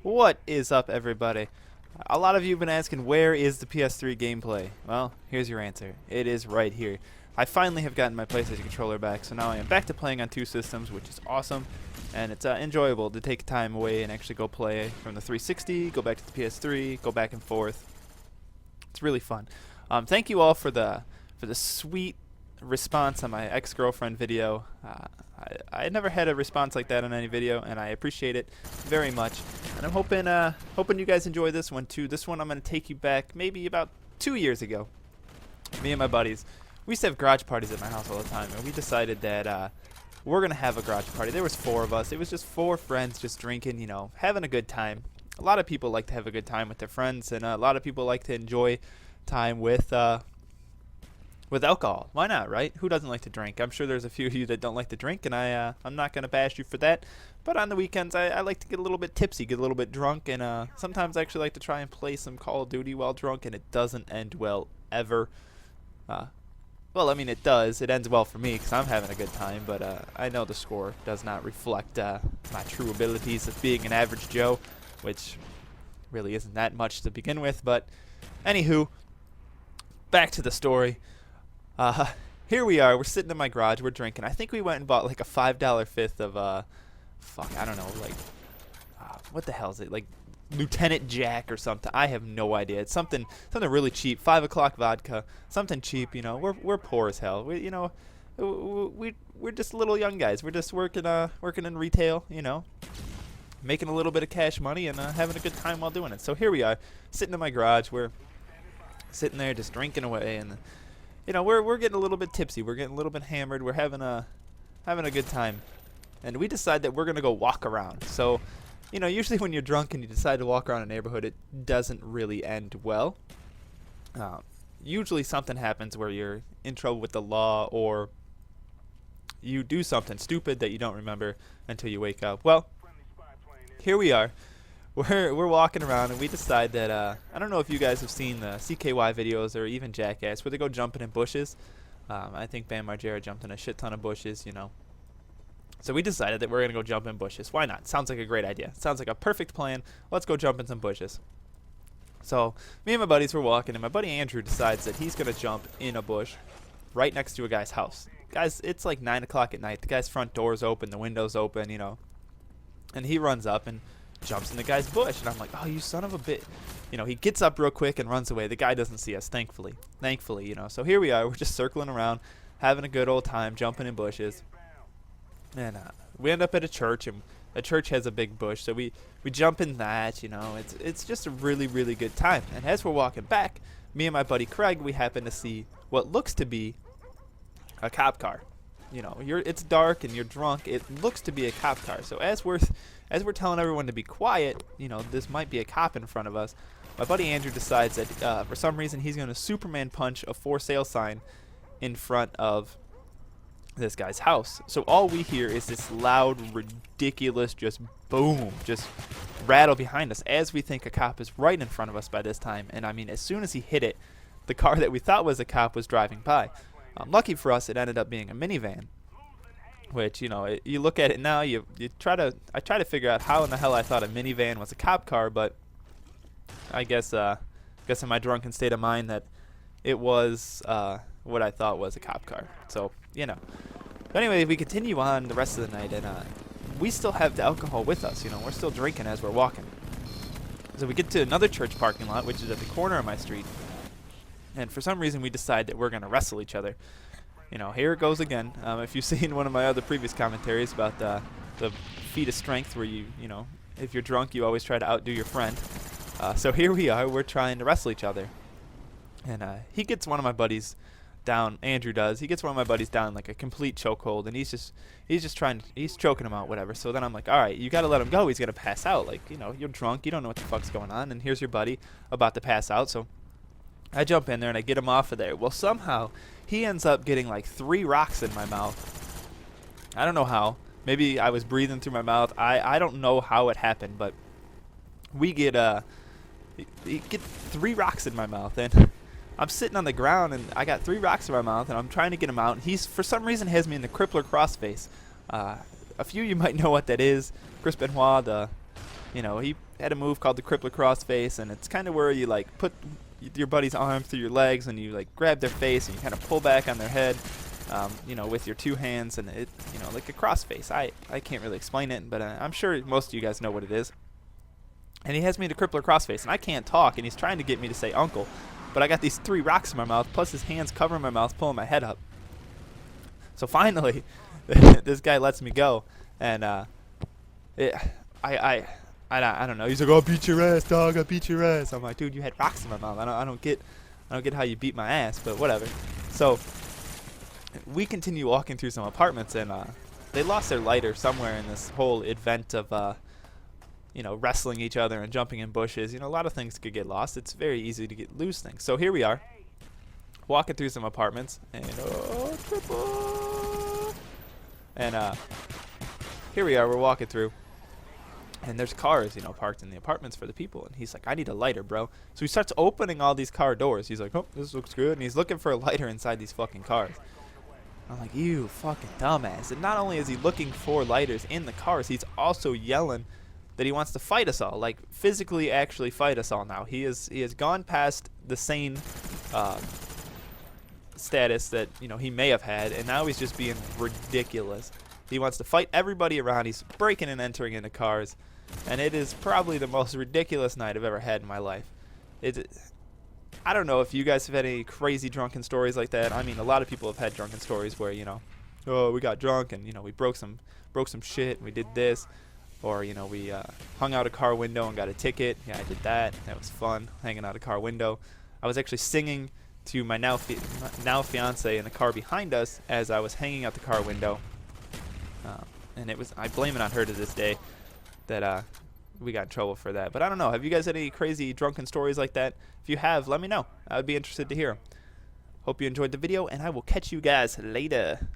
What is up, everybody? A lot of you have been asking, where is the PS3 gameplay? Well, here's your answer. It is right here. I finally have gotten my PlayStation controller back, so now I am back to playing on two systems, which is awesome. And it's enjoyable to take time away and actually go play from the 360, go back to the PS3, go back and forth. It's really fun. Thank you all for the sweet response on my ex-girlfriend video. I never had a response like that on any video, and I appreciate it very much. And I'm hoping you guys enjoy this one too. This one I'm going to take you back maybe about 2 years ago. Me and my buddies, we used to have garage parties at my house all the time, and we decided that we're going to have a garage party. There was 4 of us. It was just 4 friends just drinking, you know, having a good time. A lot of people like to have a good time with their friends, and a lot of people like to enjoy time with alcohol. Why not, right? Who doesn't like to drink? I'm sure there's a few of you that don't like to drink, and I'm not going to bash you for that. But on the weekends, I like to get a little bit tipsy, get a little bit drunk, and sometimes I actually like to try and play some Call of Duty while drunk, and it doesn't end well ever. Well, I mean, it does. It ends well for me because I'm having a good time, but I know the score does not reflect my true abilities of being an average Joe, which really isn't that much to begin with. But anywho, back to the story. Here we are. We're sitting in my garage. We're drinking. I think we went and bought like a $5 fifth of I don't know, like what the hell is it? Like Lieutenant Jack or something. I have no idea. It's something really cheap. 5 o'clock vodka. Something cheap. You know, we're poor as hell. We're just little young guys. We're just working in retail. You know, making a little bit of cash money and having a good time while doing it. So here we are, sitting in my garage. We're sitting there just drinking away, and you know, we're getting a little bit tipsy. We're getting a little bit hammered. We're having a good time, and we decide that we're gonna go walk around. So, you know, usually when you're drunk and you decide to walk around a neighborhood, it doesn't really end well. Usually something happens where you're in trouble with the law, or you do something stupid that you don't remember until you wake up. Well, here we are. We're walking around, and we decide that I don't know if you guys have seen the CKY videos or even Jackass where they go jumping in bushes. I think Bam Margera jumped in a shit ton of bushes, you know. So we decided that we're gonna go jump in bushes. Why not? Sounds like a great idea. Sounds like a perfect plan. Let's go jump in some bushes. So me and my buddies were walking, and my buddy Andrew decides that he's gonna jump in a bush right next to a guy's house. Guys, it's like 9 o'clock at night. The guy's front door's open, the window's open, you know. And he runs up and jumps in the guy's bush, and I'm like, oh, you son of a bit. You know, he gets up real quick and runs away. The guy doesn't see us, thankfully, you know. So here we are, we're just circling around, having a good old time, jumping in bushes. And we end up at a church, and the church has a big bush, so we jump in that, you know. It's just a really, really good time. And as we're walking back, me and my buddy Craig, we happen to see what looks to be a cop car. You know, it's dark and you're drunk. It looks to be a cop car. So as we're telling everyone to be quiet, you know, this might be a cop in front of us. My buddy Andrew decides that for some reason he's going to Superman punch a for sale sign in front of this guy's house. So all we hear is this loud, ridiculous, just boom, just rattle behind us as we think a cop is right in front of us by this time. And I mean, as soon as he hit it, the car that we thought was a cop was driving by. Lucky for us, it ended up being a minivan, which, you know, you look at it now, I try to figure out how in the hell I thought a minivan was a cop car, but I guess in my drunken state of mind that it was what I thought was a cop car. So, you know. But anyway, we continue on the rest of the night, and we still have the alcohol with us. You know, we're still drinking as we're walking. So we get to another church parking lot, which is at the corner of my street. And for some reason, we decide that we're going to wrestle each other. You know, here it goes again. If you've seen one of my other previous commentaries about the feat of strength where you know, if you're drunk, you always try to outdo your friend. So here we are. We're trying to wrestle each other. And he gets one of my buddies down. Andrew does. He gets one of my buddies down like a complete chokehold. And he's choking him out, whatever. So then I'm like, all right, you got to let him go. He's going to pass out. Like, you know, you're drunk. You don't know what the fuck's going on. And here's your buddy about to pass out. So I jump in there and I get him off of there. Well, somehow he ends up getting like 3 rocks in my mouth. I don't know how. Maybe I was breathing through my mouth. I don't know how it happened, but we get he get 3 rocks in my mouth, and I'm sitting on the ground and I got 3 rocks in my mouth, and I'm trying to get him out. And he's for some reason has me in the crippler crossface. A few of you might know what that is. Chris Benoit, the You know, he had a move called the crippler crossface, and it's kind of where you like put your buddy's arm through your legs and you like grab their face and you kind of pull back on their head, you know, with your two hands, and it, you know, like a crossface. I can't really explain it, but I'm sure most of you guys know what it is. And he has me to crippler crossface, and I can't talk, and he's trying to get me to say uncle, but I got these 3 rocks in my mouth, plus his hands covering my mouth, pulling my head up. So finally, this guy lets me go, and I don't know. He's like, "I'll beat your ass, dog. I'll beat your ass." I'm like, "Dude, you had rocks in my mouth. I don't get how you beat my ass, but whatever." So we continue walking through some apartments, and they lost their lighter somewhere in this whole event of you know, wrestling each other and jumping in bushes. You know, a lot of things could get lost. It's very easy to lose things. So here we are, walking through some apartments, and triple. And here we are. We're walking through. And there's cars, you know, parked in the apartments for the people. And he's like, "I need a lighter, bro." So he starts opening all these car doors. He's like, "Oh, this looks good." And he's looking for a lighter inside these fucking cars. I'm like, "You fucking dumbass." And not only is he looking for lighters in the cars, he's also yelling that he wants to fight us all. Like, physically actually fight us all now. He has gone past the sane status that, you know, he may have had. And now he's just being ridiculous. He wants to fight everybody around. He's breaking and entering into cars. And it is probably the most ridiculous night I've ever had in my life. I don't know if you guys have had any crazy drunken stories like that. I mean, a lot of people have had drunken stories where, you know, "Oh, we got drunk and, you know, we broke some shit and we did this." Or, you know, we hung out a car window and got a ticket. Yeah, I did that. That was fun, hanging out a car window. I was actually singing to my now fiance in the car behind us as I was hanging out the car window. And I blame it on her to this day that we got in trouble for that. But I don't know. Have you guys had any crazy drunken stories like that? If you have, let me know. I would be interested to hear them. Hope you enjoyed the video, and I will catch you guys later.